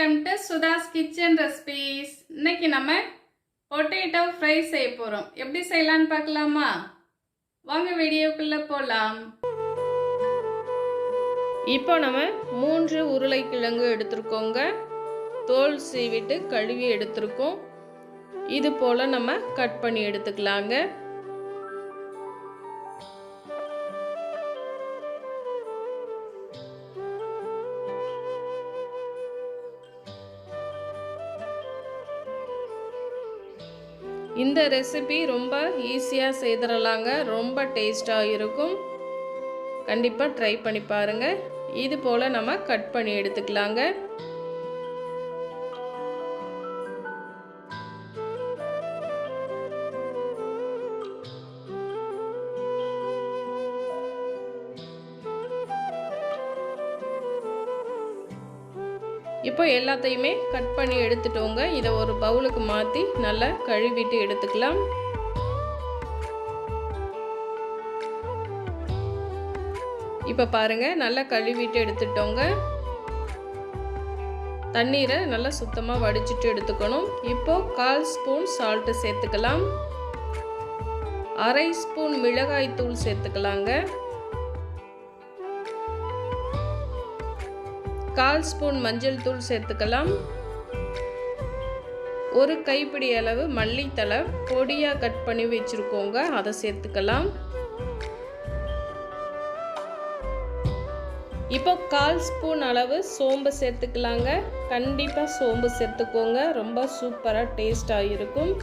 Welcome to Sudha's kitchen recipes. இன்னைக்கு நம்ம potato fry செய்ய போகிறோம். எப்படி செய்யலான்னு பார்க்கலாமா? வாங்க வீடியோக்குள்ளே போகலாம். இப்போ நம்ம 3 உருளைக்கிழங்கு எடுத்துருக்கோங்க. தோல் சீவிட்டு கழுவி எடுத்துருக்கோம். இது போல் நம்ம கட் பண்ணி எடுத்துக்கலாங்க. இந்த ரெசிபி ரொம்ப ஈஸியாக செய்திடலாங்க. ரொம்ப டேஸ்டாக இருக்கும். கண்டிப்பாக ட்ரை பண்ணி பாருங்கள். இது போல் நம்ம கட் பண்ணி எடுத்துக்கலாங்க. இப்போ எல்லாத்தையுமே கட் பண்ணி எடுத்துட்டோங்க. இதை ஒரு பவுலுக்கு மாற்றி நல்லா கழுவிட்டு எடுத்துக்கலாம். இப்போ பாருங்கள், நல்லா கழுவிட்டு எடுத்துட்டோங்க. தண்ணீரை நல்லா சுத்தமாக வடிச்சிட்டு எடுத்துக்கணும். இப்போ 1/4 ஸ்பூன் சால்ட்டு சேர்த்துக்கலாம். 1/2 ஸ்பூன் மிளகாய் தூள் சேர்த்துக்கலாங்க. 1/4 ஸ்பூன் மஞ்சள் தூள் சேர்த்துக்கலாம். ஒரு கைப்பிடி அளவு மல்லித்தழை பொடியாக கட் பண்ணி வச்சுருக்கோங்க, அதை சேர்த்துக்கலாம். இப்போ 1/4 ஸ்பூன் அளவு சோம்பு சேர்த்துக்கலாங்க. கண்டிப்பாக சோம்பு சேர்த்துக்கோங்க, ரொம்ப சூப்பராக டேஸ்டாக இருக்கும்.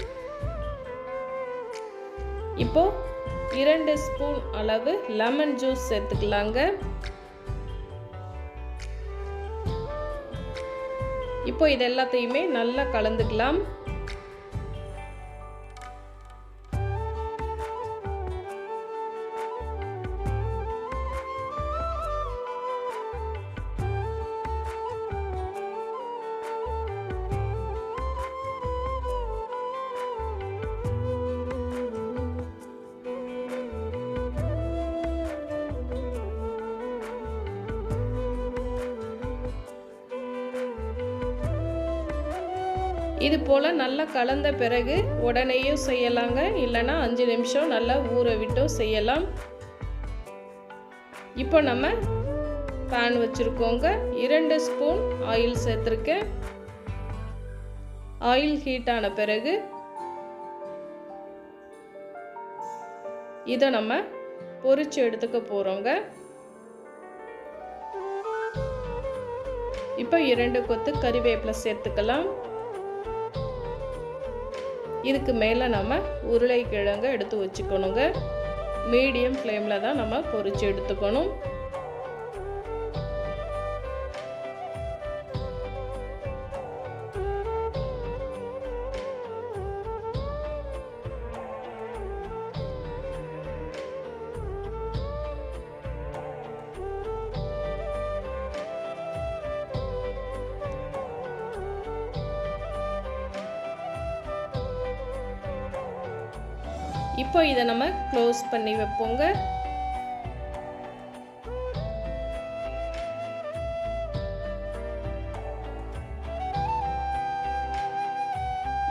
இப்போ 2 ஸ்பூன் அளவு லெமன் ஜூஸ் சேர்த்துக்கலாங்க. இப்போ இது எல்லாத்தையுமே நல்லா கலந்துக்கலாம். இது போல் நல்லா கலந்த பிறகு உடனேயும் செய்யலாங்க, இல்லைன்னா 5 நிமிஷம் நல்லா ஊற விட்டும் செய்யலாம். இப்போ நம்ம பேன் வச்சுருக்கோங்க. 2 ஸ்பூன் ஆயில் சேர்த்துருக்கேன். ஆயில் ஹீட் ஆன பிறகு இதை நம்ம பொரிச்சு எடுத்துக்க போகிறோங்க. இப்போ 2 கொத்து கறிவேப்பிலை சேர்த்துக்கலாம். இதுக்கு மேலே நம்ம உருளைக்கிழங்கை எடுத்து வச்சுக்கணுங்க. மீடியம் ஃப்ளேமில் தான் நம்ம பொரிச்சு எடுத்துக்கணும். இப்போ இதை நம்ம க்ளோஸ் பண்ணி வைப்போங்க.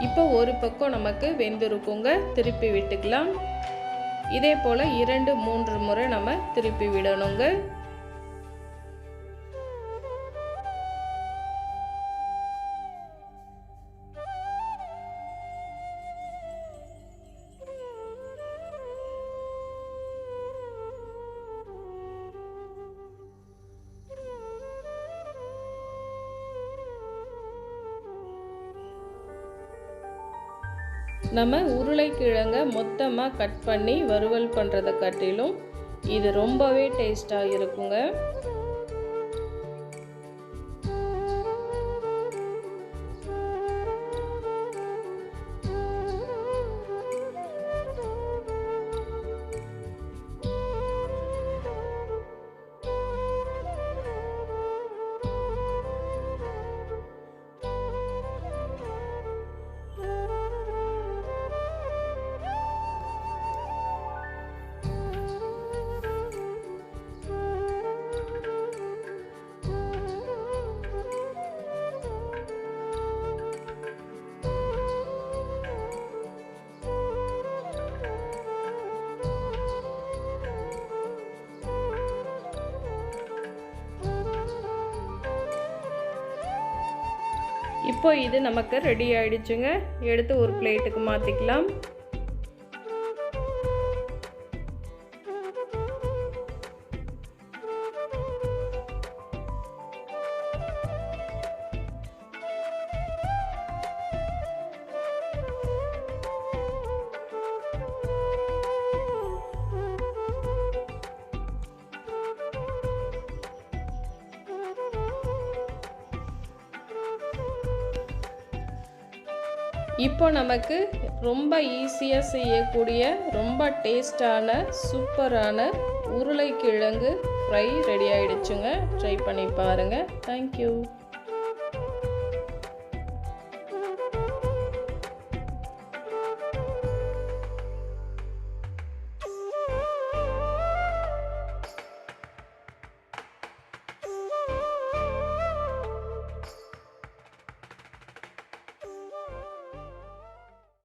இப்போ ஒரு பக்கம் நமக்கு வெந்திருக்குங்க, திருப்பி விட்டுக்கலாம். இதே போல் 2-3 முறை நம்ம திருப்பி விடணுங்க. நம்ம உருளைக்கிழங்கை மொத்தமாக கட் பண்ணி வறுவல் பண்ணுறதை காட்டிலும் இது ரொம்பவே டேஸ்டாக இருக்குங்க. இப்போ இது நமக்கு ரெடி ஆயிடுச்சுங்க. எடுத்து ஒரு பிளேட்டுக்கு மாற்றிக்கலாம். இப்போ நமக்கு ரொம்ப ஈஸியாக செய்யக்கூடிய ரொம்ப டேஸ்டான சூப்பரான உருளைக்கிழங்கு ஃப்ரை ரெடி ஆயிடுச்சுங்க. ட்ரை பண்ணி பாருங்கள். தேங்க்யூ.